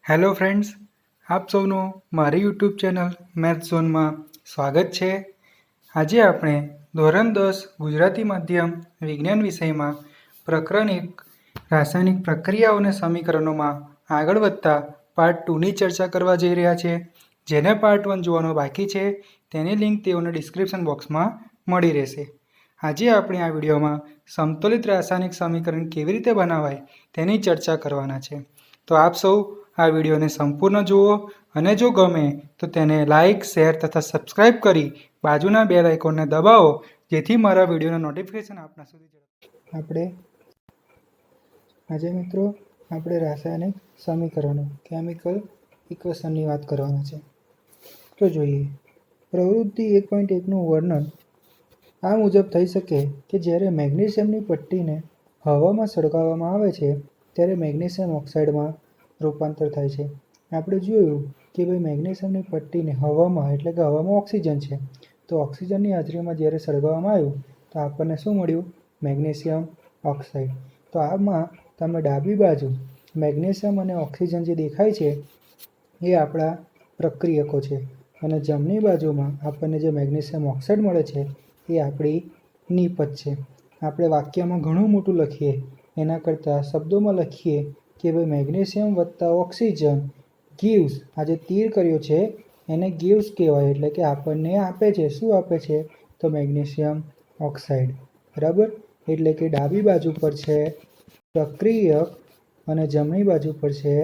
Hello friends, આપ સૌનું મારી યુટ્યુબ ચેનલ મેથ્સ ઝોનમાં સ્વાગત છે। આજે આપણે ધોરણ 10 ગુજરાતી માધ્યમ વિજ્ઞાન વિષયમાં પ્રકરણ 1 રાસાયણિક પ્રક્રિયાઓ અને સમીકરણોમાં આગળ વધતા પાર્ટ 2ની ચર્ચા કરવા જઈ રહ્યા છે। જેને પાર્ટ 1 જોવાનો બાકી છે તેની લિંક તેઓને ડિસ્ક્રિપ્શન બોક્સમાં મળી રહેશે। આજે આપણે આ વિડીયોમાં સમતોલિત રાસાયણિક સમીકરણ કેવી રીતે બનાવાય તેની ચર્ચા કરવાના છે। તો આપ સૌ આ વિડીયોને સંપૂર્ણ જુઓ અને જો ગમે તો તેને લાઇક, શેર તથા સબસ્ક્રાઇબ કરી બાજુના બેલ આઇકોનને દબાવો જેથી મારા વિડીયોના નોટિફિકેશન આપના સુધી ઝડપથી। આપણે રાસાયણિક સમીકરણો કેમિકલ ઇક્વેશનની વાત કરવાના છે। તો જોઈએ, પ્રવૃત્તિ 1.1નું વર્ણન આ મુજબ થઈ શકે કે જ્યારે મેગ્નેશિયમની પટ્ટીને હવામાં સળગાવવામાં આવે છે ત્યારે મેગ્નેશિયમ ઓક્સાઇડમાં રૂપાંતર થાય છે। આપણે જોયું કે ભાઈ મેગ્નેશિયમની પટ્ટીને હવામાં એટલે કે હવામાં ઓક્સિજન છે, તો ઓક્સિજનની હાજરીમાં જ્યારે સળગાવવામાં આવ્યું તો આપણને શું મળ્યું? Magnesium oxide. તો આમાં તમે ડાબી બાજુ મેગ્નેશિયમ અને ઓક્સિજન જે દેખાય છે એ આપણા પ્રક્રિયકો છે અને જમણી બાજુમાં આપણને જે મેગ્નેશિયમ ઓક્સાઇડ મળે છે એ આપણી નિપજ છે। આપણે વાક્યમાં ઘણું મોટું લખીએ એના કરતાં શબ્દોમાં લખીએ કે ભાઈ મેગ્નેશિયમ વત્તા ઓક્સિજન ગીવ્સ, આ જે તીર કર્યો છે એને ગીવ્સ કહેવાય, એટલે કે આપણને આપે છે। શું આપે છે? તો મેગ્નેશિયમ ઓક્સાઇડ, બરાબર। એટલે કે ડાબી બાજુ પર છે પ્રક્રિયક અને જમણી બાજુ પર છે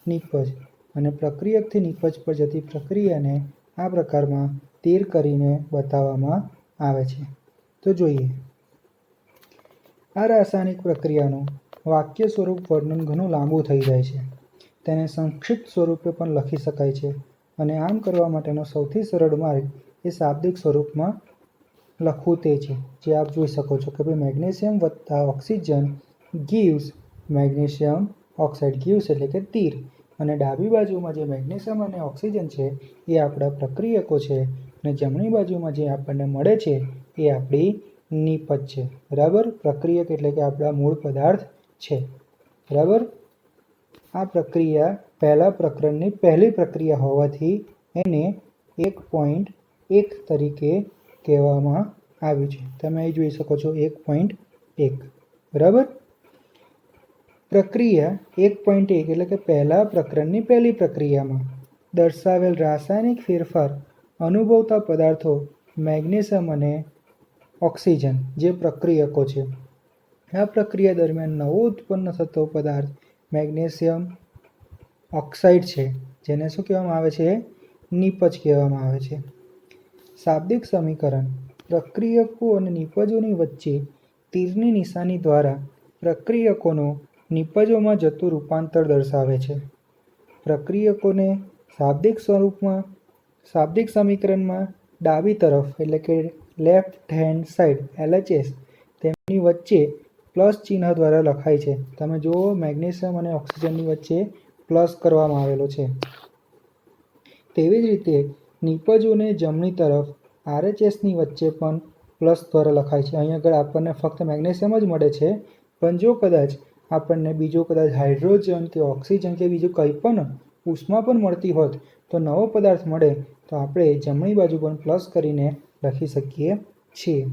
નિપજ, અને પ્રક્રિયકથી નિપજ પર જતી પ્રક્રિયાને આ પ્રકારમાં તીર કરીને બતાવવામાં આવે છે। તો જોઈએ, આ રાસાયણિક પ્રક્રિયાનું વાક્ય સ્વરૂપ વર્ણન ઘણું લાંબુ થઈ જાય છે, તેને સંક્ષિપ્ત સ્વરૂપે પણ લખી શકાય છે અને આમ કરવા માટેનો સૌથી સરળ માર્ગ એ શાબ્દિક સ્વરૂપમાં લખવું તે છે, જે આપ જોઈ શકો છો કે ભાઈ મેગ્નેશિયમ વત્તા oxygen gives magnesium oxide, gives એટલે કે તીર, અને ડાબી બાજુમાં જે મેગ્નેશિયમ અને ઓક્સિજન છે એ આપણા પ્રક્રિયકો છે અને જમણી બાજુમાં જે આપણને મળે છે એ આપણી નિપજ છે, બરાબર। પ્રક્રિયક એટલે કે આપણા મૂળ પદાર્થ છે, બરાબર। આ પ્રક્રિયા પહેલા પ્રકરણની પહેલી પ્રક્રિયા હોવાથી એને 1.1 તરીકે કહેવામાં આવ્યું છે। તમે અહીં જોઈ શકો છો 1.1, બરાબર। પ્રક્રિયા 1.1 એટલે કે પહેલા પ્રકરણની પહેલી પ્રક્રિયામાં દર્શાવેલ રાસાયણિક ફેરફાર અનુભવતા પદાર્થો મેગ્નેશિયમ અને ઓક્સિજન જે પ્રક્રિયકો છે। આ પ્રક્રિયા દરમિયાન નવો ઉત્પન્ન થતો પદાર્થ મેગ્નેશિયમ ઓક્સાઇડ છે, જેને શું કહેવામાં આવે છે? નિપજ કહેવામાં આવે છે। શાબ્દિક સમીકરણ પ્રક્રિયકો અને નિપજોની વચ્ચે તીરની નિશાની દ્વારા પ્રક્રિયકોનું નિપજોમાં જતું રૂપાંતર દર્શાવે છે। પ્રક્રિયકોને શાબ્દિક સમીકરણમાં ડાબી તરફ એટલે કે લેફ્ટ હેન્ડ સાઇડ LHS તેમની વચ્ચે પ્લસ ચિહ્ન દ્વારા લખાય છે। તમે જુઓ મેગ્નેશિયમ અને ઓક્સિજનની વચ્ચે પ્લસ કરવામાં આવેલો છે। તેવી જ રીતે નિપજોને જમણી તરફ RHSની વચ્ચે પણ પ્લસ દ્વારા લખાય છે। અહીં આગળ આપણને ફક્ત મેગ્નેશિયમ જ મળે છે, પણ જો કદાચ આપણને બીજો કદાચ હાઇડ્રોજન કે ઓક્સિજન કે બીજું કંઈ પણ ઉષ્મા પણ મળતી હોત તો નવો પદાર્થ મળે તો આપણે જમણી બાજુ પણ પ્લસ કરીને લખી શકીએ છીએ।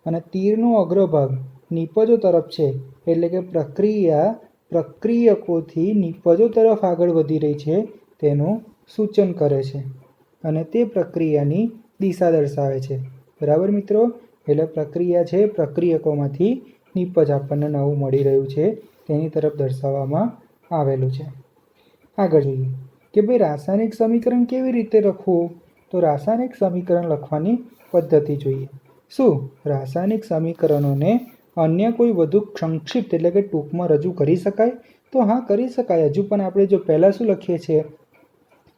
અને તીરનો અગ્રભાગ નિપજો તરફ છે, એટલે કે પ્રક્રિયા પ્રક્રિયકોથી નિપજો તરફ આગળ વધી રહી છે તેનું સૂચન કરે છે અને તે પ્રક્રિયાની દિશા દર્શાવે છે, બરાબર મિત્રો। એટલે પ્રક્રિયા છે પ્રક્રિયકોમાંથી નિપજ આપણને નવું મળી રહ્યું છે તેની તરફ દર્શાવવામાં આવેલું છે। આગળ જોઈએ કે ભાઈ રાસાયણિક સમીકરણ કેવી રીતે લખવું? તો રાસાયણિક સમીકરણ લખવાની પદ્ધતિ જોઈએ। શું રાસાયણિક સમીકરણોને અન્ય કોઈ વધુ સંક્ષિપ્ત એટલે કે ટૂંકમાં રજૂ કરી શકાય? તો હા, કરી શકાય। હજુ પણ આપણે જો પહેલાં શું લખીએ છીએ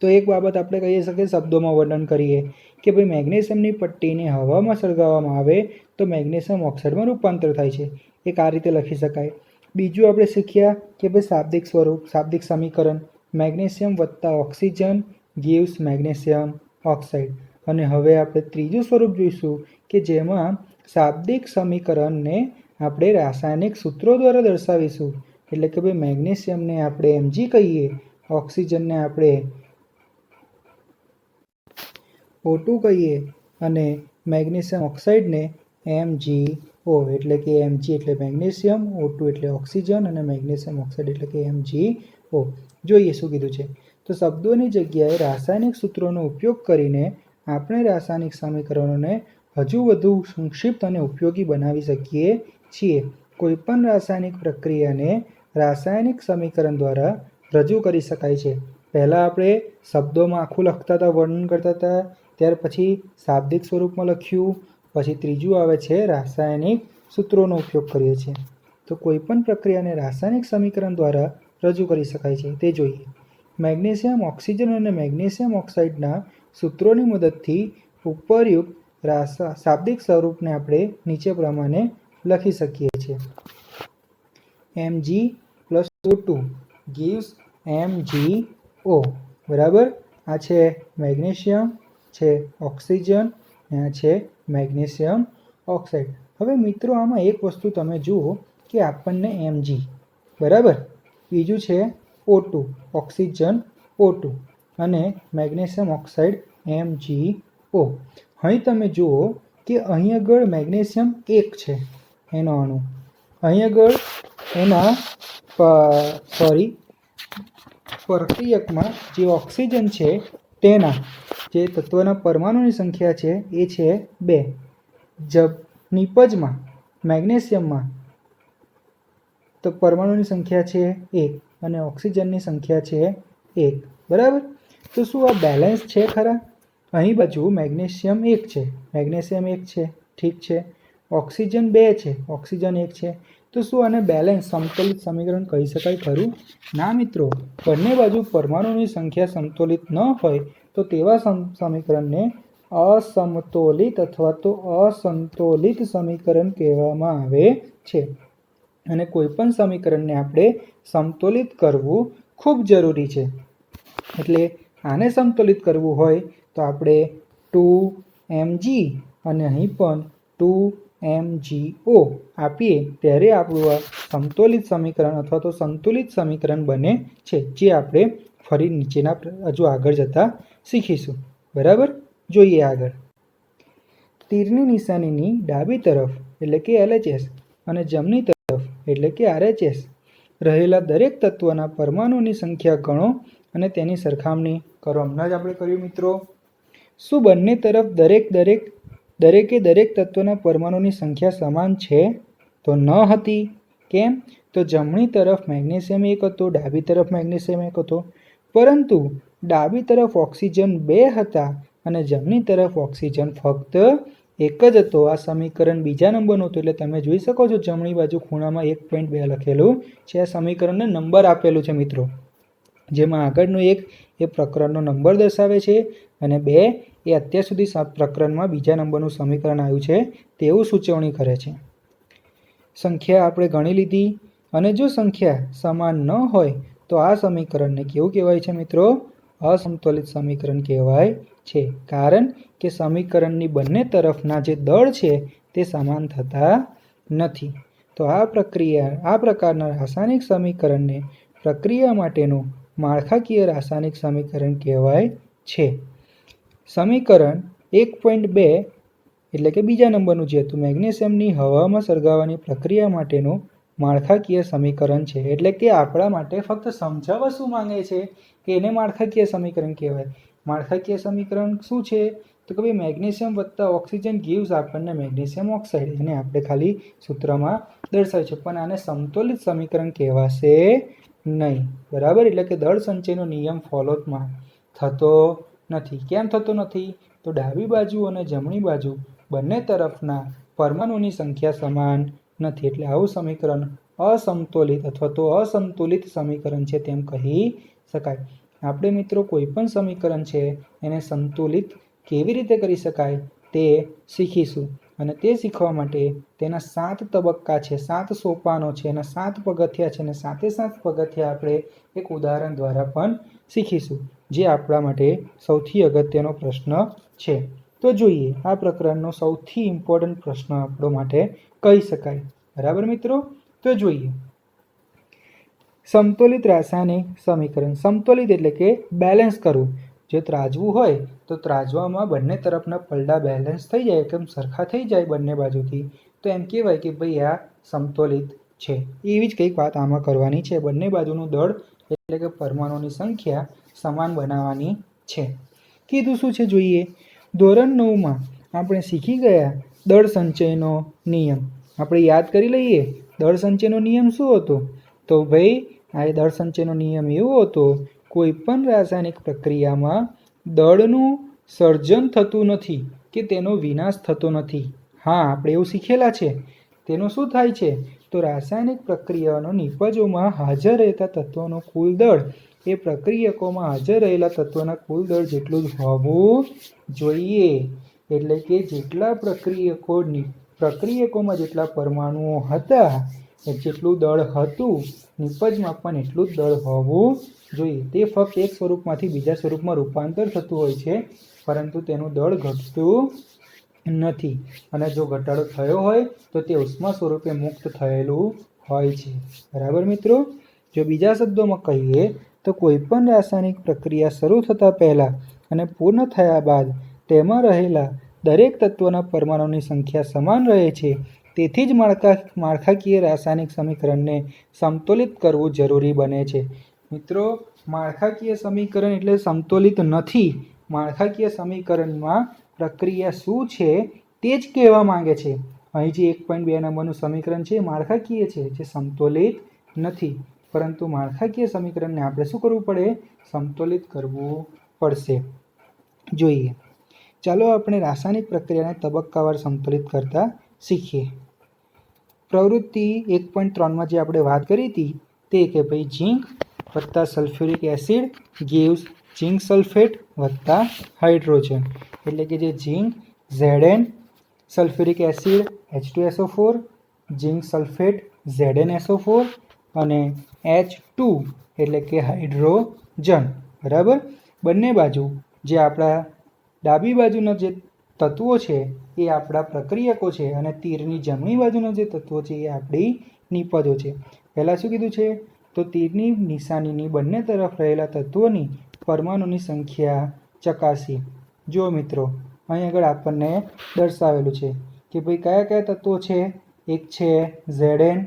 તો એક બાબત આપણે કહી શકીએ, શબ્દોમાં વર્ણન કરીએ કે ભાઈ મેગ્નેશિયમની પટ્ટીને હવામાં સળગાવવામાં આવે તો મેગ્નેશિયમ ઓક્સાઇડમાં રૂપાંતર થાય છે, એક આ રીતે લખી શકાય। બીજું આપણે શીખ્યા કે ભાઈ શાબ્દિક સ્વરૂપ, શાબ્દિક સમીકરણ મેગ્નેશિયમ વત્તા ઓક્સિજન ગીવ્સ મેગ્નેશિયમ ઓક્સાઇડ। અને હવે આપણે ત્રીજું સ્વરૂપ જોઈશું કે જેમાં શાબ્દિક સમીકરણને આપણે રાસાયણિક સૂત્રો દ્વારા દર્શાવીશું, એટલે કે ભાઈ મેગ્નેશિયમને આપણે Mg કહીએ ઓક્સિજનને આપણે O2 કહીએ અને મેગ્નેશિયમ ઓક્સાઇડને MgO, એટલે કે Mg એટલે મેગ્નેશિયમ, O2 એટલે ઓક્સિજન અને મેગ્નેશિયમ ઓક્સાઇડ એટલે કે MgO. જોઈએ શું કીધું છે. તો શબ્દોની જગ્યાએ રાસાયણિક સૂત્રોનો ઉપયોગ કરીને આપણે રાસાયણિક સમીકરણોને હજુ વધુ સંક્ષિપ્ત અને ઉપયોગી બનાવી શકીએ છીએ. કોઈપણ રાસાયણિક પ્રક્રિયાને રાસાયણિક સમીકરણ દ્વારા રજૂ કરી શકાય છે. પહેલાં આપણે શબ્દોમાં આખું લખતા હતા, વર્ણન કરતા હતા, ત્યાર પછી શાબ્દિક સ્વરૂપમાં લખ્યું, પછી ત્રીજું આવે છે રાસાયણિક સૂત્રોનો ઉપયોગ કરીએ છીએ. તો કોઈપણ પ્રક્રિયાને રાસાયણિક સમીકરણ દ્વારા રજૂ કરી શકાય છે તે જોઈએ. મેગ્નેશિયમ ઓક્સિજન અને મેગ્નેશિયમ ઓક્સાઇડના સૂત્રોની મદદથી ઉપરયુક્ત શાબ્દિક સ્વરૂપને આપણે નીચે પ્રમાણે લખી શકીએ છીએ. Mg plus O2 gives MgO. બરાબર. આ છે મેગ્નેશિયમ, છે ઓક્સિજન અને આ છે મેગ્નેશિયમ ઓક્સાઇડ. હવે મિત્રો આમાં એક વસ્તુ તમે જુઓ કે આપણને Mg, બરાબર, બીજું છે O2 ઓક્સિજન O2 અને મેગ્નેશિયમ ઓક્સાઇડ MgO. અહીં તમે જુઓ કે અહીં આગળ મેગ્નેશિયમ 1 છે એનો અણુ, અહીં આગળ એના પ્રક્રિયકમાં જે ઓક્સિજન છે તેના જે તત્વના પરમાણુની સંખ્યા છે એ છે 2. નિપજમાં મેગ્નેશિયમમાં તો પરમાણુની સંખ્યા છે 1 અને ઓક્સિજનની સંખ્યા છે 1. બરાબર. તો શું આ બેલેન્સ છે ખરા? અહીં બાજુ મેગ્નેશિયમ 1 છે, મેગ્નેશિયમ 1 છે, ઠીક છે, ઓક્સિજન 2 છે, ઓક્સિજન 1 છે. તો શું આને બેલેન્સ સમતોલિત સમીકરણ કહી શકાય ખરું? ના મિત્રો, બંને બાજુ પરમાણુની સંખ્યા સમતોલિત ન હોય તો તેવા સમીકરણને અસમતોલિત અથવા તો અસંતુલિત સમીકરણ કહેવામાં આવે છે. અને કોઈપણ સમીકરણને આપણે સમતોલિત કરવું ખૂબ જરૂરી છે. એટલે આને સમતોલિત કરવું હોય તો આપણે 2Mg અને અહીં પણ 2MgO આપીએ ત્યારે આપણું આ સમતોલિત સમીકરણ અથવા તો સંતુલિત સમીકરણ બને છે, જે આપણે ફરી નીચેના હજુ આગળ જતા શીખીશું. બરાબર. જોઈએ આગળ. તીરની નિશાનીની ડાબી તરફ એટલે કે LHS અને જમણી તરફ એટલે કે RHS રહેલા દરેક તત્વના પરમાણુની સંખ્યા ગણો અને તેની સરખામણી કરો. હમણાં જ આપણે કર્યું મિત્રો. શું બંને તરફ દરેકે દરેક તત્વના પરમાણુની સંખ્યા સમાન છે? તો ન હતી. કેમ? તો જમણી તરફ મેગ્નેશિયમ 1 હતો, ડાબી તરફ મેગ્નેશિયમ 1 હતો, પરંતુ ડાબી તરફ ઓક્સિજન 2 હતા અને જમણી તરફ ઓક્સિજન ફક્ત 1 જ હતો. આ સમીકરણ બીજા નંબરનું હતું એટલે તમે જોઈ શકો છો જમણી બાજુ ખૂણામાં 1.2 લખેલું છે. આ સમીકરણને નંબર આપેલું છે મિત્રો, જેમાં આગળનું 1 એ પ્રકરણનો નંબર દર્શાવે છે અને 2 એ અત્યાર સુધી પ્રકરણમાં બીજા નંબરનું સમીકરણ આવ્યું છે તેવું સૂચવણી કરે છે. સંખ્યા આપણે ગણી લીધી અને જો સંખ્યા સમાન ન હોય તો આ સમીકરણને કેવું કહેવાય છે મિત્રો? અસમતોલિત સમીકરણ કહેવાય છે. કારણ કે સમીકરણની બંને તરફના જે દળ છે તે સમાન થતા નથી. તો આ પ્રકારના રાસાયણિક સમીકરણને પ્રક્રિયા માટેનું માળખાકીય રાસાયણિક સમીકરણ કહેવાય છે. સમીકરણ 1.2 એટલે કે બીજા નંબરનું જે હતું મેગ્નેશિયમની હવામાં સળગાવવાની પ્રક્રિયા માટેનું માળખાકીય સમીકરણ છે. એટલે કે આપણા માટે ફક્ત સમજાવવા શું માંગે છે કે એને માળખાકીય સમીકરણ કહેવાય. માળખાકીય સમીકરણ શું છે? તો કે ભાઈ મેગ્નેશિયમ વત્તા ઓક્સિજન ગીવ્સ આપણને મેગ્નેશિયમ ઓક્સાઇડ. એને આપણે ખાલી સૂત્રમાં દર્શાવ્યું છે, પણ આને સમતોલિત સમીકરણ કહેવાશે નહીં. બરાબર. એટલે કે દળ સંચયનો નિયમ ફોલો થતો નથી. કેમ થતો નથી? તો ડાબી બાજુ અને જમણી બાજુ બંને તરફના પરમાણુની સંખ્યા સમાન નથી. એટલે આવું સમીકરણ અસમતોલિત અથવા તો અસંતુલિત સમીકરણ છે તેમ કહી શકાય. આપણે મિત્રો કોઈ પણ સમીકરણ છે એને સંતુલિત કેવી રીતે કરી શકાય તે શીખીશું. અને તે શીખવા માટે તેના 7 તબક્કા છે, 7 સોપાનો છે, એના 7 પગથિયા છે અને 7 પગથિયા આપણે એક ઉદાહરણ દ્વારા પણ શીખીશું, જે આપણા માટે સૌથી અગત્યનો પ્રશ્ન છે. તો જોઈએ આ પ્રકરણનો સૌથી ઇમ્પોર્ટન્ટ પ્રશ્ન આપણો માટે કહી શકાય. બરાબર મિત્રો. તો જોઈએ સમતોલિત રાસાયણિક સમીકરણ. સમતોલિત એટલે કે બેલેન્સ કરવું. જો ત્રાજવું હોય તો ત્રાજવામાં બંને તરફના પલડા બેલેન્સ થઈ જાય, એકદમ સરખા થઈ જાય બંને બાજુથી, તો એમ કહેવાય કે ભાઈ આ સમતોલિત છે. એવી જ કંઈક વાત આમાં કરવાની છે. બંને બાજુનું દળ એટલે કે પરમાણુની સંખ્યા સમાન બનાવવાની છે. કીધું શું છે જોઈએ. ધોરણ 9માં આપણે શીખી ગયા દળ સંચયનો નિયમ. આપણે યાદ કરી લઈએ દળ સંચયનો નિયમ શું હતો. તો ભાઈ આ દળ સંચયનો નિયમ એવો હતો, કોઈ પણ રાસાયણિક પ્રક્રિયામાં દળનું સર્જન થતું નથી કે તેનો વિનાશ થતો નથી. હા, આપણે એવું શીખેલા છે. તેનું શું થાય છે તો રાસાયણિક પ્રક્રિયાઓનો નિપજોમાં હાજર રહેતા તત્વોનું કુલ દળ એ પ્રક્રિયકોમાં હાજર રહેલા તત્વોના કુલ દળ જેટલું જ હોવું જોઈએ. એટલે કે જેટલા પ્રક્રિયકોમાં જેટલા પરમાણુઓ હતા જેટલું દળ હતું નિપજમાં પણ એટલું જ દળ હોવું જોઈએ. તે ફક્ત એક સ્વરૂપમાંથી બીજા સ્વરૂપમાં રૂપાંતર થતું હોય છે, પરંતુ તેનું દળ ઘટતું નથી. અને જો ઘટાડો થયો હોય તો તે ઉષ્મા સ્વરૂપે મુક્ત થયેલું હોય છે. બરાબર મિત્રો. જો બીજા શબ્દોમાં કહીએ તો કોઈ પણ રાસાયણિક પ્રક્રિયા શરૂ થતાં પહેલાં અને પૂર્ણ થયા બાદ તેમાં રહેલા દરેક તત્વના પરમાણુની સંખ્યા સમાન રહે છે. તેથી જ માળખાકીય રાસાયણિક સમીકરણને સમતોલિત કરવું જરૂરી બને છે. મિત્રો, માળખાકીય સમીકરણ એટલે સમતોલિત નથી. માળખાકીય સમીકરણમાં પ્રક્રિયા શું છે તે જ કહેવા માંગે છે. અહીં જે 1.2 નંબરનું સમીકરણ છે માળખાકીય છે, જે સમતોલિત નથી. પરંતુ માળખાકીય સમીકરણને આપણે શું કરવું પડે? સમતોલિત કરવું પડશે. જોઈએ, ચાલો આપણે રાસાયણિક પ્રક્રિયાને તબક્કાવાર સમતોલિત કરતા શીખીએ. પ્રવૃત્તિ 1.3માં જે આપણે વાત કરી હતી તે કે ભાઈ ઝીંક વત્તા સલ્ફ્યુરિક એસિડ ગીવ્સ ઝીંક સલ્ફેટ વત્તા હાઇડ્રોજન. એટલે કે જે ઝીંક Zn, સલ્ફ્યુરિક એસિડ H2SO4, ઝીંક સલ્ફેટ ZnSO4 અને H2 એટલે કે હાઇડ્રોજન. બરાબર. બંને બાજુ જે આપણા ડાબી બાજુના જે તત્વો છે એ આપણા પ્રક્રિયકો છે અને તીરની જમણી બાજુના જે તત્વો છે એ આપણી નિપજો છે. પહેલાં શું કીધું છે તો તીરની નિશાનીની બંને તરફ રહેલા તત્વોની પરમાણુની સંખ્યા ચકાસી. જો મિત્રો, અહીં આગળ આપણને દર્શાવેલું છે કે ભાઈ કયા કયા તત્વો છે. એક છે Zn,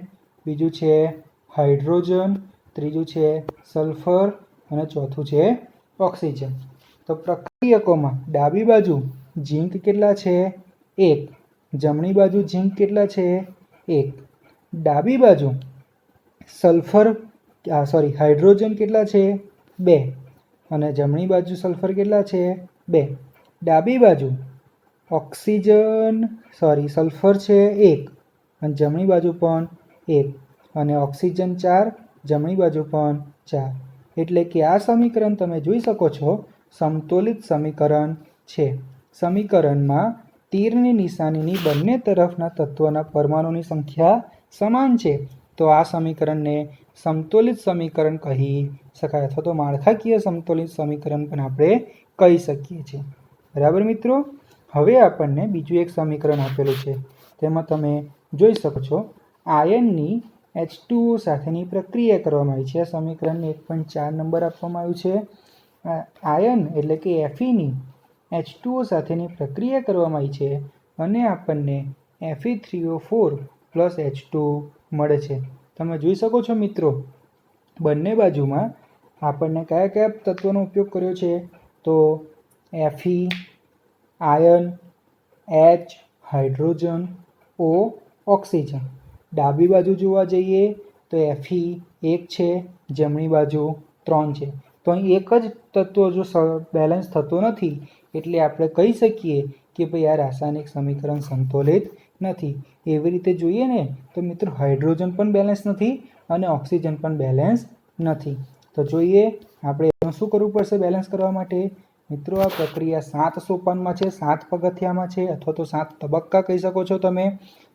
બીજું છે હાઇડ્રોજન, ત્રીજું છે સલ્ફર અને ચોથું છે ઓક્સિજન. તો પ્રક્રિયકોમાં ડાબી બાજુ ઝીંક કેટલા છે? 1. જમણી બાજુ ઝીંક કેટલા છે? 1. ડાબી બાજુ હાઇડ્રોજન કેટલા છે? 2. અને જમણી બાજુ સલ્ફર કેટલા છે? 2. ડાબી બાજુ સલ્ફર છે 1 અને જમણી બાજુ પણ 1 અને ઓક્સિજન 4, જમણી બાજુ પણ 4. એટલે કે આ સમીકરણ તમે જોઈ શકો છો સમતોલિત સમીકરણ છે. સમીકરણમાં તીરની નિશાનીની બંને તરફના તત્વોના પરમાણુની સંખ્યા સમાન છે, તો આ સમીકરણને સમતોલિત સમીકરણ કહી શકાય, અથવા તો માળખાકીય સમતોલિત સમીકરણ પણ આપણે કહી શકીએ છીએ. બરાબર મિત્રો. હવે આપણને બીજું એક સમીકરણ આપેલું છે. તેમાં તમે જોઈ શકો છો આયનની H2O સાથેની પ્રક્રિયા કરવામાં આવી છે. આ સમીકરણને 1.4 નંબર આપવામાં આવ્યું છે. આયન એટલે કે Feની H2O સાથેની પ્રક્રિયા કરવામાં આવી છે અને આપણને Fe3O4 પ્લસ H2 મળે છે. તમે જોઈ શકો છો મિત્રો, બંને બાજુમાં આપણને કયા કયા તત્વોનો ઉપયોગ કર્યો છે તો Fe, ion, H, hydrogen, O, oxygen. ડાબી બાજુ જોવા જઈએ તો Fe 1 છે, જમણી બાજુ 3 છે. તો અહીં એક જ તત્વ જો બેલેન્સ થતો નથી એટલે આપણે કહી શકીએ કે ભાઈ આ રાસાયણિક સમીકરણ સંતુલિત નથી. એવી રીતે જોઈએ ને તો મિત્રો હાઇડ્રોજન પણ બેલેન્સ નથી અને ઓક્સિજન પણ બેલેન્સ નથી. તો જોઈએ આપણે એનું શું કરવું પડશે બેલેન્સ કરવા માટે. મિત્રો, આ પ્રક્રિયા 7 સોપાનમાં છે, 7 પગથિયામાં છે, અથવા તો 7 તબક્કા કહી શકો છો તમે.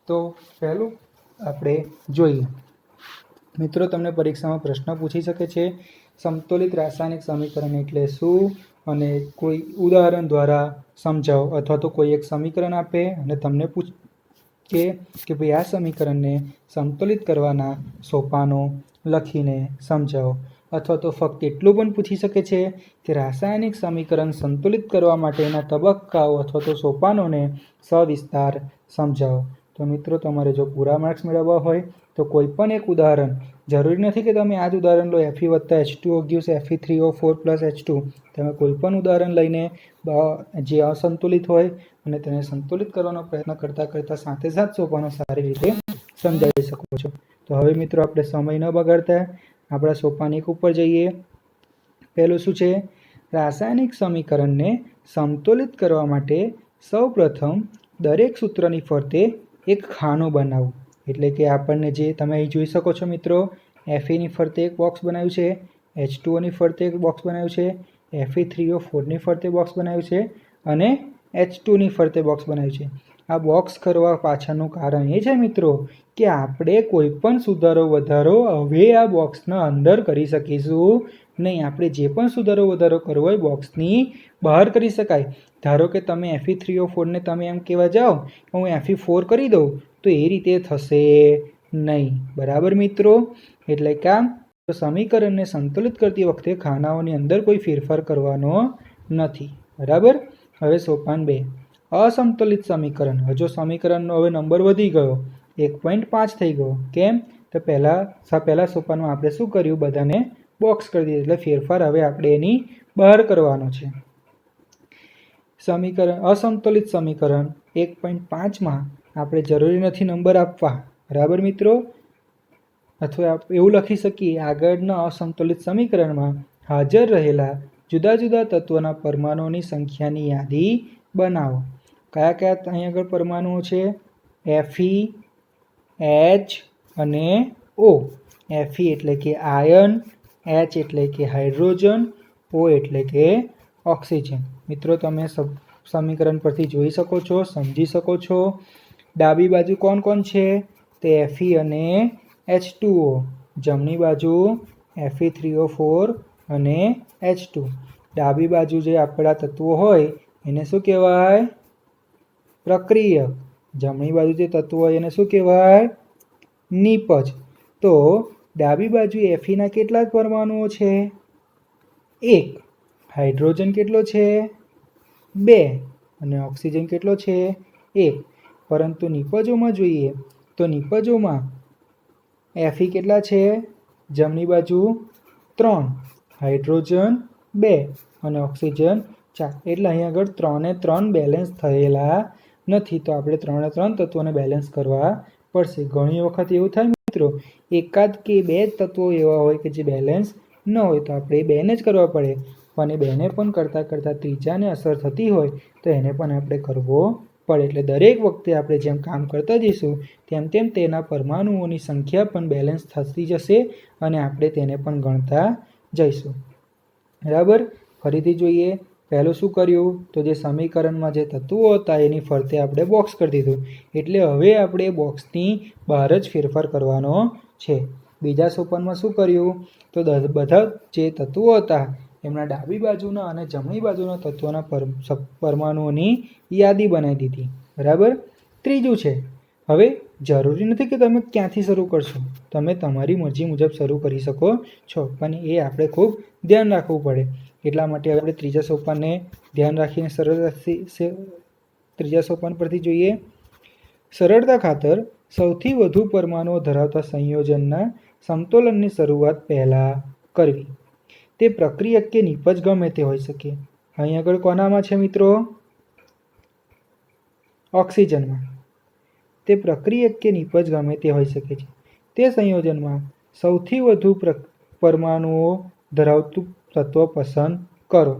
તો પહેલું આપણે જોઈએ. મિત્રો, તમને પરીક્ષામાં પ્રશ્ન પૂછી શકે છે સમતોલિત રાસાયણિક સમીકરણ એટલે શું અને કોઈ ઉદાહરણ દ્વારા સમજાવો, અથવા તો કોઈ એક સમીકરણ આપે અને તમને પૂછે કે ભાઈ આ સમીકરણને સમતોલિત કરવાના સોપાનો લખીને સમજાવો, અથવા તો ફક્ત એટલું પણ પૂછી શકે છે કે રાસાયણિક સમીકરણ સંતુલિત કરવા માટેના તબક્કાઓ અથવા તો સોપાનોને સવિસ્તાર સમજાવો. તો મિત્રો, તમારે જો પૂરા માર્ક્સ મેળવવા હોય તો કોઈ પણ એક ઉદાહરણ, જરૂરી નથી કે તમે આ જ ઉદાહરણ લો, Fe + H2O gives Fe3O4 + H2. તમે કોઈ પણ ઉદાહરણ લઈને જે અસંતુલિત હોય અને તેને સંતુલિત કરવાનો પ્રયત્ન કરતાં સાથે સોપાનો સારી રીતે સમજાવી શકો છો. તો હવે મિત્રો, આપણે સમય ન બગાડતા આપણા સોપાન 1 ઉપર જઈએ. પહેલું શું છે? રાસાયણિક સમીકરણને સંતુલિત કરવા માટે સૌપ્રથમ દરેક સૂત્રની ફરતે એક ખાનું બનાવવું. એટલે કે આપણને જે તમે અહીં જોઈ શકો છો મિત્રો, Feની ફરતે એક બોક્સ બનાવ્યું છે, H2Oની ફરતે એક બોક્સ બનાવ્યું છે, Fe3O4ની ફરતે બોક્સ બનાવ્યું છે અને H2ની ફરતે બોક્સ બનાવ્યું છે. આ બોક્સ કરવા પાછળનું કારણ એ છે મિત્રો કે આપણે કોઈ પણ સુધારો વધારો હવે આ બોક્સના અંદર કરી શકીશું નહીં. આપણે જે પણ સુધારો વધારો કરવો હોય બોક્સની બહાર કરી શકાય. ધારો કે તમે Fe3O4ને તમે એમ કહેવા જાઓ કે હું Fe4 કરી દઉં, તો એ રીતે થશે નહીં. બરાબર મિત્રો? એટલે કે સમીકરણને સંતુલિત કરતી વખતે ખાનાઓની અંદર કોઈ ફેરફાર કરવાનો નથી. બરાબર? હવે સોપાન 2, અસંતુલિત સમીકરણ. હજુ સમીકરણનો હવે નંબર વધી ગયો, 1.5 થઈ ગયો. કેમ? તો પહેલા સોપાનમાં આપણે શું કર્યું? બધાને બોક્સ કરી દીધું. એટલે ફેરફાર હવે આપણે એની બહાર કરવાનો છે. અસંતુલિત સમીકરણ 1.5માં આપણે જરૂરી નથી નંબર આપવા. બરાબર મિત્રો? અથવા એવું લખી શકીએ, આગળના અસંતુલિત સમીકરણમાં હાજર રહેલા જુદા જુદા તત્વોના પરમાણુઓની સંખ્યાની યાદી બનાવો. કયા કયા અહીં આગળ પરમાણુઓ છે? Fe, H અને O. Fe એટલે કે આયર્ન, H એટલે કે હાઇડ્રોજન, O એટલે કે ઓક્સિજન. મિત્રો, તમે સમીકરણ પરથી જોઈ શકો છો, સમજી શકો છો. ડાબી બાજુ કોણ કોણ છે? તે Fe અને H2O. જમણી બાજુ Fe3O4 અને H2. ડાબી બાજુ જે આપણા તત્વો હોય એને શું કહેવાય? પ્રક્રિયક. જમણી બાજુ જે તત્વો હોય એને શું કહેવાય? નિપજ. તો ડાબી બાજુ Feના કેટલા પરમાણુઓ છે? 1. હાઇડ્રોજન કેટલો છે? 2. અને ઓક્સિજન કેટલો છે? 1. પરંતુ નિપજોમાં જોઈએ તો નિપજોમાં Fe કેટલા છે? જમણી બાજુ 3, હાઇડ્રોજન 2 અને ઓક્સિજન 4. એટલે અહીં આગળ 3 એ 3 બેલેન્સ થયેલા નથી. તો આપણે 3 એ 3 તત્વોને બેલેન્સ કરવા પડશે. ઘણી વખત એવું થાય મિત્રો, એકાદ કે 2 તત્વો એવા હોય કે જે બેલેન્સ ન હોય, તો આપણે 2ને જ કરવા પડે. અને 2ને પણ કરતાં ત્રીજાને અસર થતી હોય તો એને પણ આપણે કરવો પડે. એટલે દરેક વખતે આપણે જેમ કામ કરતા જઈશું તેમ તેના પરમાણુઓની સંખ્યા પણ બેલેન્સ થતી જશે અને આપણે તેને પણ ગણતા જઈશું. બરાબર? ફરીથી જોઈએ. પહેલું શું કર્યું? તો જે સમીકરણમાં જે તત્વો હતા એની ફરતે આપણે બોક્સ કરી દીધું. એટલે હવે આપણે બોક્સની બહાર જ ફેરફાર કરવાનો છે. બીજા સોપાનમાં શું કર્યું? તો બધા જે તત્વો હતા એમના ડાબી બાજુના અને જમણી બાજુના તત્વોના પરમાણુઓની યાદી બનાવી દીધી. બરાબર? ત્રીજું છે, હવે જરૂરી નથી કે તમે ક્યાંથી શરૂ કરશો, તમે તમારી મરજી મુજબ શરૂ કરી શકો છો, પણ એ આપણે ખૂબ ધ્યાન રાખવું પડે. એટલા માટે આપણે ત્રીજા સોપાનને ધ્યાન રાખીને સરળતાથી ત્રીજા સોપાન પરથી જોઈએ. સરળતા ખાતર સૌથી વધુ પરમાણુઓ ધરાવતા સંયોજનના સમતોલનની શરૂઆત પહેલાં કરવી. તે પ્રક્રિયક કે નિપજ ગમે તે હોઈ શકે. અહીં આગળ કોનામાં છે મિત્રો? ઓક્સિજનમાં. તે પ્રક્રિયક કે નિપજ ગમે તે હોઈ શકે છે. તે સંયોજનમાં સૌથી વધુ પરમાણુઓ ધરાવતું તત્વ પસંદ કરો.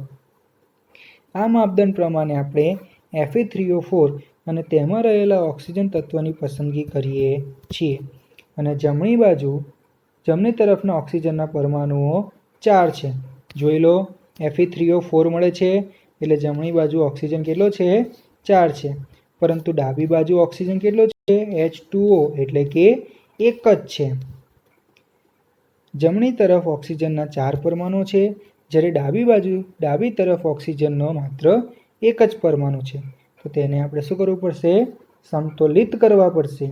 આ માપદંડ પ્રમાણે આપણે Fe3O4 અને તેમાં રહેલા ઓક્સિજન તત્વની પસંદગી કરીએ છીએ. અને જમણી તરફના ઓક્સિજનના પરમાણુઓ 4 છે. જોઈ લો, Fe3O4 મળે છે એટલે જમણી બાજુ ઓક્સિજન કેટલો છે? 4 છે. પરંતુ ડાબી બાજુ ઓક્સિજન કેટલો છે? H2O એટલે કે 1 જ છે. જમણી તરફ ઓક્સિજનના 4 પરમાણુ છે, જ્યારે ડાબી તરફ ઓક્સિજનનો માત્ર 1 જ પરમાણુ છે. તો તેને આપણે શું કરવું પડશે? સમતોલિત કરવા પડશે.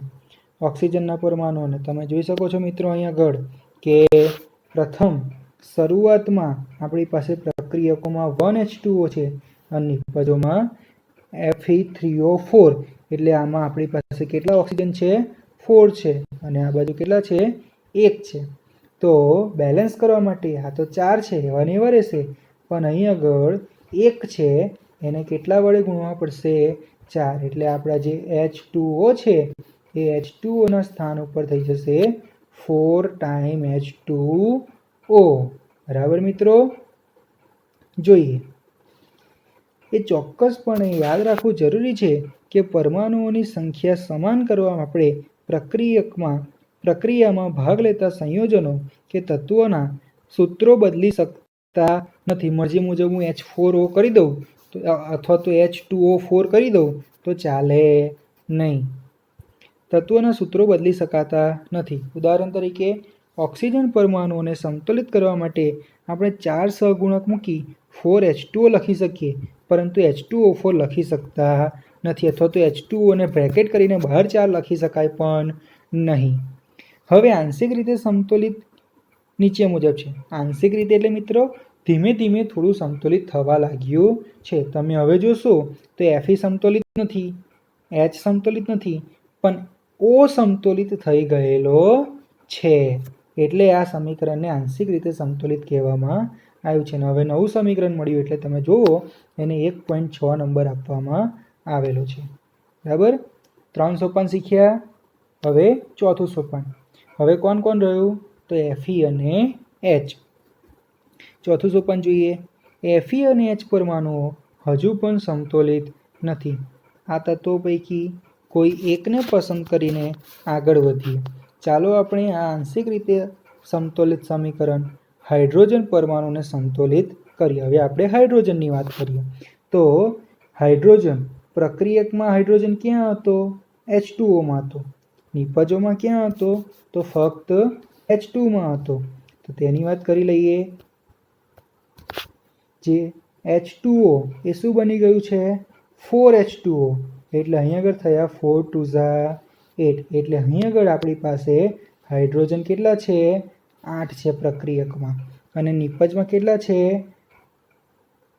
ઓક્સિજનના પરમાણુઓને તમે જોઈ શકો છો મિત્રો અહીં આગળ કે પ્રથમ શરૂઆતમાં આપણી પાસે પ્રક્રિયકોમાં 1H2O છે અને નિપજોમાં Fe3O4 એટલે આમાં આપણી પાસે કેટલા ઓક્સિજન છે 4 છે અને આ બાજુ કેટલા છે 1 છે। તો બેલેન્સ કરવા માટે આ તો 4 છે એવા ને એવા રહેશે પણ અહીં આગળ 1 છે એને કેટલા વડે ગુણવા પડશે 4 એટલે આપણા જે H2O છે એ H2O ના સ્થાન ઉપર થઈ જશે 4 ટાઈમ H2O। બરાબર મિત્રો, જોઈએ એ ચોક્કસપણે યાદ રાખવું જરૂરી છે કે પરમાણુઓની સંખ્યા સમાન કરવા આપણે પ્રક્રિયામાં ભાગ લેતા સંયોજનો કે તત્વોના સૂત્રો બદલી શકતા નથી। મરજી મુજબ હું H4O કરી દઉં તો અથવા તો H2O4 કરી દઉં તો ચાલે નહીં। તત્વોના સૂત્રો બદલી શકાતા નથી। ઉદાહરણ તરીકે ઓક્સિજન પરમાણુઓને સંતુલિત કરવા માટે આપણે 4 સહગુણક મૂકી 4H2O લખી શકીએ પરંતુ H2O4 લખી શકતા નથી અથવા તો H2O ને બ્રેકેટ કરીને બહાર 4 લખી શકાય પણ નહીં। હવે આંશિક રીતે સમતોલિત નીચે મુજબ છે। આંશિક રીતે એટલે મિત્રો ધીમે ધીમે થોડું સમતોલિત થવા લાગ્યું છે। તમે હવે જોશો તો Fe સમતોલિત નથી, H સમતોલિત નથી પણ O સમતોલિત થઈ ગયેલો છે એટલે આ સમીકરણને આંશિક રીતે સમતોલિત કહેવામાં આવ્યું છે। હવે નવું સમીકરણ મળ્યું એટલે તમે જુઓ એને 1.6 નંબર આપવામાં આવેલો છે। બરાબર, 3 સોપાન શીખ્યા। હવે ચોથું સોપાન। હવે કોણ કોણ રહ્યું તો Fe અને H। ચોથું સોપાન જોઈએ। Fe અને H પરમાણુઓ હજુ પણ સમતોલિત નથી। આ તત્વો પૈકી કોઈ એકને પસંદ કરીને આગળ વધીએ। ચાલો આપણે આ આંશિક રીતે સમતોલિત સમીકરણ હાઇડ્રોજન પરમાણુને સમતોલિત કરીએ। હવે આપણે હાઇડ્રોજનની વાત કરીએ તો હાઇડ્રોજન પ્રક્રિયકમાં હાઇડ્રોજન ક્યાં હતો H2O માં હતો, નિપજોમાં ક્યાં હતો તો ફક્ત H2 માં હતો। તો તેની વાત કરી લઈએ। જે H2O એ શું બની ગયું છે 4H2O એટલે અહીં આગળ થયા 4 2 8 એટલે અહીં આગળ આપણી પાસે હાઇડ્રોજન કેટલા છે 8 છે પ્રક્રિયકમાં અને નિપજમાં કેટલા છે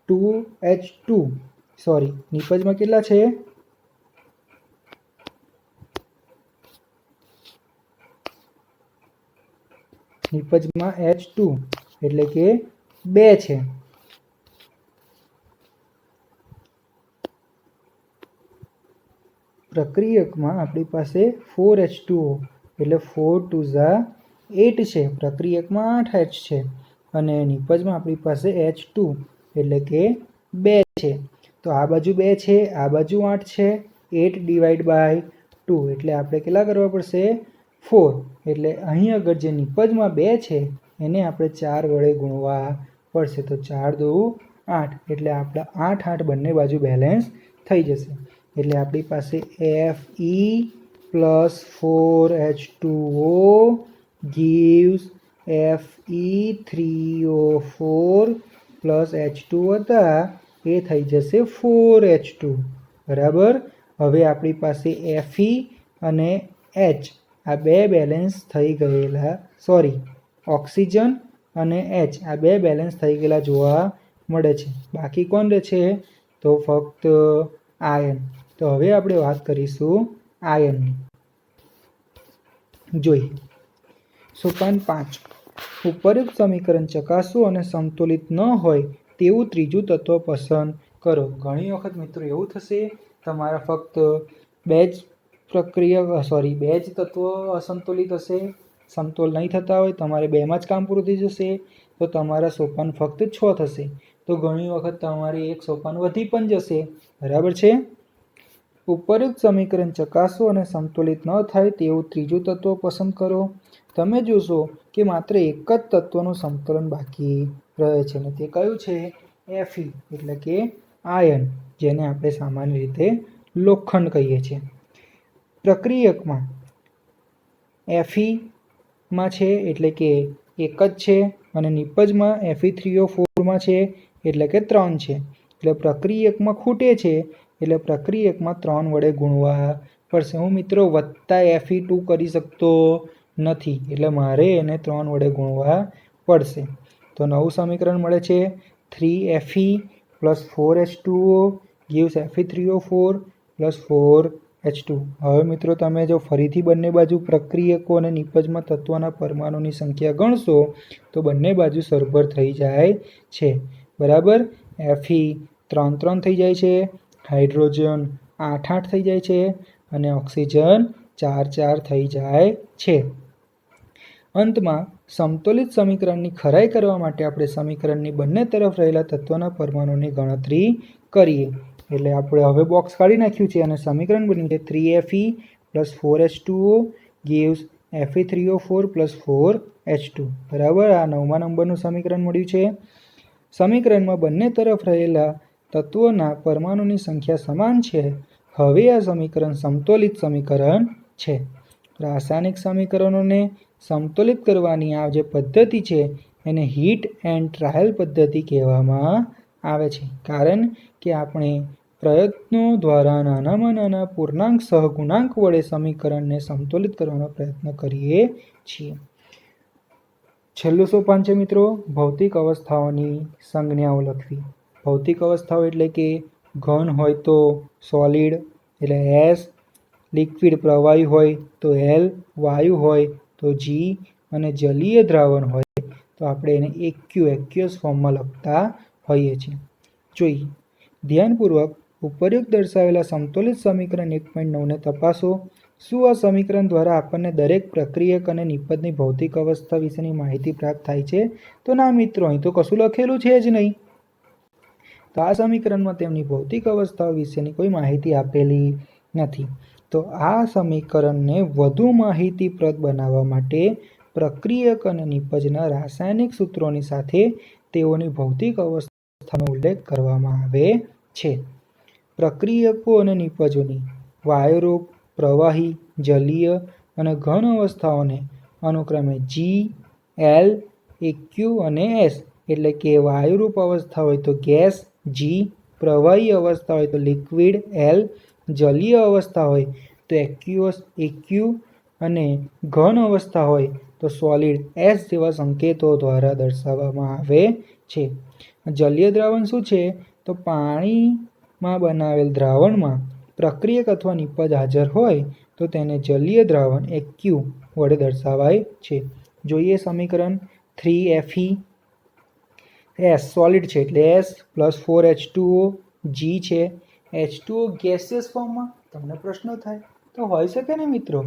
2H2 સોરી નિપજમાં કેટલા છે નિપજમાં H2 એટલે કે 2 છે। પ્રક્રિયકમાં આપણી પાસે 4H2O એટલે 4 2 8 છે, પ્રક્રિયકમાં 8H છે અને નિપજમાં આપણી પાસે H2 એટલે કે 2 છે। તો આ બાજુ 2 છે આ બાજુ 8 છે 8 ડિવાઈડ બાય 2 એટલે આપણે કેટલા કરવા પડશે 4 એટલે અહીં આગળ જે નિપજમાં 2 છે એને આપણે 4 વડે ગુણવા પડશે। તો 4 દુ 8 એટલે આપણા 8 8 બંને બાજુ બેલેન્સ થઈ જશે એટલે આપણી પાસે Fe plus 4H2O gives Fe3O4 plus H2 હતા એ થઈ જશે 4H2 બરાબર। હવે આપણી પાસે Fe અને H આ બે બેલેન્સ થઈ ગયેલા સોરી ઓક્સિજન અને H આ બે બેલેન્સ થઈ ગયેલા જોવા મળે છે। બાકી કોણ રહે છે તો ફક્ત આયન। તો હવે આપણે વાત કરીશું આયનની। જોઈએ સોપાન 5 ઉપરોક્ત સમીકરણ ચકાસો અને સમતોલિત ન હોય તેવું ત્રીજું તત્વ પસંદ કરો। ઘણી વખત મિત્રો એવું થશે તમારા ફક્ત બે જ તત્વો અસંતુલિત હશે, સમતોલ નહીં થતા હોય, તમારે બેમાં જ કામ પૂરું થઈ જશે તો તમારા સોપાન ફક્ત 6 થશે। તો ઘણી વખત તમારે એક સોપાન વધી પણ જશે બરાબર છે। ઉપરોક્ત સમીકરણ ચકાસો અને સમતોલિત ન થાય તેવું ત્રીજું તત્વ પસંદ કરો। તમે જોશો કે માત્ર એક જ તત્વનું સમતોલન બાકી રહે છે અને તે કયું છે Fe એટલે કે આયન જેને આપણે સામાન્ય રીતે લોખંડ કહીએ છીએ। પ્રક્રિયકમાં Fe માં છે એટલે કે એક જ છે અને નિપજમાં Fe3O4 માં છે એટલે કે 3 છે એટલે પ્રક્રિયકમાં ખૂટે છે એટલે પ્રક્રિયકમાં 3 વડે ગુણવા પડશે। હું મિત્રો વત્તા Fe2 કરી શકતો નથી, એટલે મારે એને 3 વડે ગુણવા પડશે. તો નવું સમીકરણ મળે છે 3Fe + 4H2O gives Fe3O4 + 4H2. હવે મિત્રો તમે જો ફરીથી બંને બાજુ પ્રક્રિયકો અને નિપજમાં તત્વોના પરમાણુની સંખ્યા ગણશો તો બંને બાજુ સરભર થઈ જાય છે. બરાબર. Fe 3 3 થઈ જાય છે, હાઇડ્રોજન 8 8 થઈ જાય છે અને ઓક્સિજન 4 4 થઈ જાય છે. અંતમાં સમતોલિત સમીકરણની ખરાઈ કરવા માટે આપણે સમીકરણની બંને તરફ રહેલા તત્વોના પરમાણુની ગણતરી કરીએ. એટલે આપણે હવે બોક્સ કાઢી નાખ્યું છે અને સમીકરણ બન્યું છે 3Fe + 4H2O gives Fe3O4 + 4H2. બરાબર. આ 9મા નંબરનું સમીકરણ મળ્યું છે. સમીકરણમાં બંને તરફ રહેલા તત્વોના પરમાણુની સંખ્યા સમાન છે. હવે આ સમીકરણ સમતોલિત સમીકરણ છે. રાસાયણિક સમીકરણોને સમતોલિત કરવાની આ જે પદ્ધતિ છે એને હીટ એન્ડ ટ્રાયલ પદ્ધતિ કહેવામાં આવે છે, કારણ કે આપણે પ્રયત્નો દ્વારા નાનામાં નાના પૂર્ણાંક સહગુણાંક વડે સમીકરણને સમતોલિત કરવાનો પ્રયત્ન કરીએ છીએ. છેલ્લું સોપાન છે મિત્રો, ભૌતિક અવસ્થાઓની સંજ્ઞાઓ લખવી. ભૌતિક અવસ્થાઓ એટલે કે ઘન હોય તો સોલિડ એટલે S, લિક્વિડ પ્રવાહી હોય તો L, વાયુ હોય તો G અને જલીય દ્રાવણ હોય તો આપણે એને એક્યુએસ ફોર્મમાં લખતા હોઈએ છીએ. જોઈએ. ધ્યાનપૂર્વક ઉપરયુક્ત દર્શાવેલા સમતોલિત સમીકરણ 1.9 ને તપાસો. શું આ સમીકરણ દ્વારા આપણને દરેક પ્રક્રિયક અને નિપજની ભૌતિક અવસ્થા વિશેની માહિતી પ્રાપ્ત થાય છે? તો ના મિત્રો, અહીં તો કશું લખેલું છે જ નહીં. તો આ સમીકરણમાં તેમની ભૌતિક અવસ્થાઓ વિશેની કોઈ માહિતી આપેલી નથી. તો આ સમીકરણને વધુ માહિતીપ્રદ બનાવવા માટે પ્રક્રિયક અને નિપજના રાસાયણિક સૂત્રોની સાથે તેઓની ભૌતિક અવસ્થાનો ઉલ્લેખ કરવામાં આવે છે. પ્રક્રિયકો અને નિપજોની વાયુરૂપ, પ્રવાહી, જલીય અને ઘન અવસ્થાઓને અનુક્રમે G, L, એક્યુ અને S એટલે કે વાયુરૂપ અવસ્થા હોય તો ગેસ G, પ્રવાહી અવસ્થા હોય તો લિક્વિડ L, જલીય અવસ્થા હોય તો એક્યુ અને ઘન અવસ્થા હોય તો સોલિડ S જેવા સંકેતો દ્વારા દર્શાવવામાં આવે છે. જલીય દ્રાવણ શું છે? તો પાણીમાં બનાવેલ દ્રાવણમાં પ્રક્રિયક અથવા નિપજ હાજર હોય તો તેને જલીય દ્રાવણ એક્યુ વડે દર્શાવાય છે. જોઈએ સમીકરણ 3Fe. S સોલિડ છે એટલે S + 4H2O. G છે, H2O ગેસિયસ ફોર્મમાં. તમને પ્રશ્ન થાય તો હોઈ શકે ને મિત્રો,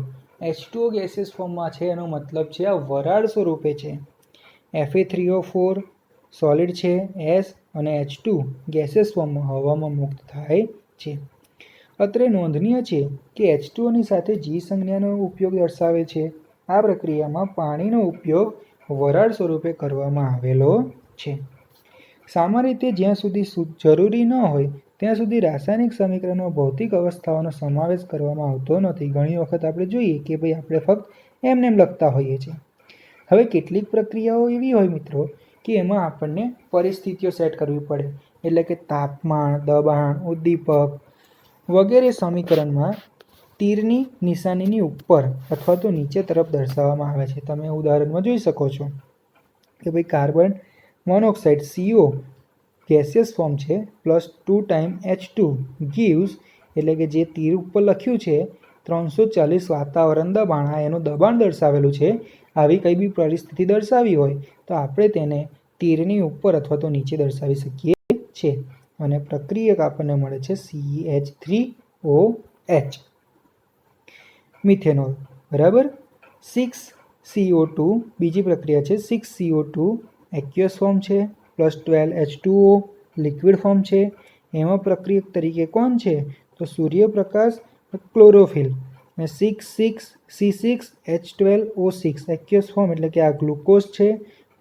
H2O ગેસિયસ ફોર્મમાં છે એનો મતલબ છે આ વરાળ સ્વરૂપે છે. Fe3O4 સોલિડ છે, S અને H2 ગેસિયસ ફોર્મમાં હવામાં મુક્ત થાય છે. અત્રે નોંધનીય છે કે H2Oની સાથે G સંજ્ઞાનો ઉપયોગ દર્શાવે છે. આ પ્રક્રિયામાં પાણીનો ઉપયોગ વરાળ સ્વરૂપે કરવામાં આવેલો છે. સામાન્ય રીતે જ્યાં સુધી જરૂરી ન હોય ત્યાં સુધી રાસાયણિક સમીકરણમાં ભૌતિક અવસ્થાઓનો સમાવેશ કરવામાં આવતો નથી. ઘણી વખત આપણે જોઈએ કે ભાઈ આપણે ફક્ત એમને લખતા હોઈએ છીએ. હવે કેટલીક પ્રક્રિયાઓ એવી હોય મિત્રો કે એમાં આપણને પરિસ્થિતિઓ સેટ કરવી પડે, એટલે કે તાપમાન, દબાણ, ઉદ્દીપક વગેરે સમીકરણમાં તીરની નિશાનીની ઉપર અથવા તો નીચે તરફ દર્શાવવામાં આવે છે. તમે ઉદાહરણમાં જોઈ શકો છો કે ભાઈ carbon monoxide CO gaseous form છે +2 ટાઈમ H2 gives એટલે કે જે તીર ઉપર લખ્યું છે 340 વાતાવરણ દબાણ, આ એનું દબાણ દર્શાવેલું છે. આવી કઈ બી પરિસ્થિતિ દર્શાવી હોય તો આપણે તેને તીરની ઉપર અથવા તો નીચે દર્શાવી શકીએ છીએ. અને પ્રક્રિયક આપણને મળે છે CH3OH. મિથેનોલ. બરાબર. 6CO2 બીજી પ્રક્રિયા છે. 6CO2 એક્યુએસ ફોર્મ છે +12H2O લિક્વિડ ફોર્મ છે. એમાં પ્રક્રિયક તરીકે કોણ છે? તો સૂર્યપ્રકાશ, ક્લોરોફિલ. અને 6C6H12O6 એક્યુએસ ફોર્મ એટલે કે આ ગ્લુકોઝ છે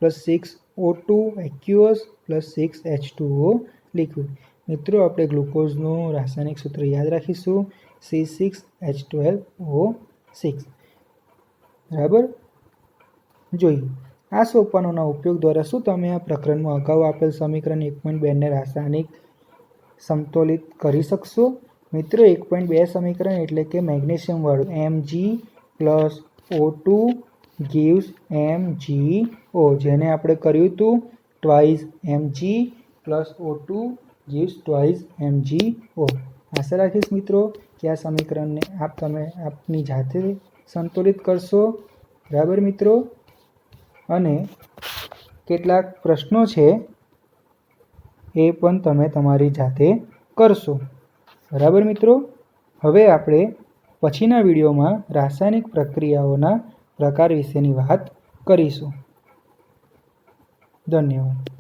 +6O2 એક્યુએસ +6H2O લિક્વિડ. મિત્રો આપણે ગ્લુકોઝનું રાસાયણિક સૂત્ર યાદ રાખીશું C6H12O6. બરાબર. જોઈએ. આ સોપાનોના ઉપયોગ દ્વારા શું તમે આ પ્રકરણમાં અગાઉ આપેલ સમીકરણ 1.2 ને રાસાયણિક સમતોલિત કરી શકશો? મિત્રો 1.2 સમીકરણ એટલે કે મેગ્નેશિયમ વાળું Mg + O2 gives MgO, જેને આપણે કર્યું હતું twice Mg plus O2 gives twice MgO. આશા રાખીશ મિત્રો કે આ સમીકરણને તમે આપની જાતે સંતુલિત કરશો, બરાબર મિત્રો. અને કેટલાક પ્રશ્નો છે એ પણ તમે તમારી જાતે કરશો, બરાબર મિત્રો. હવે આપણે પછીના વિડીયોમાં રાસાયણિક પ્રક્રિયાઓના પ્રકાર વિશેની વાત કરીશું. ધન્યવાદ.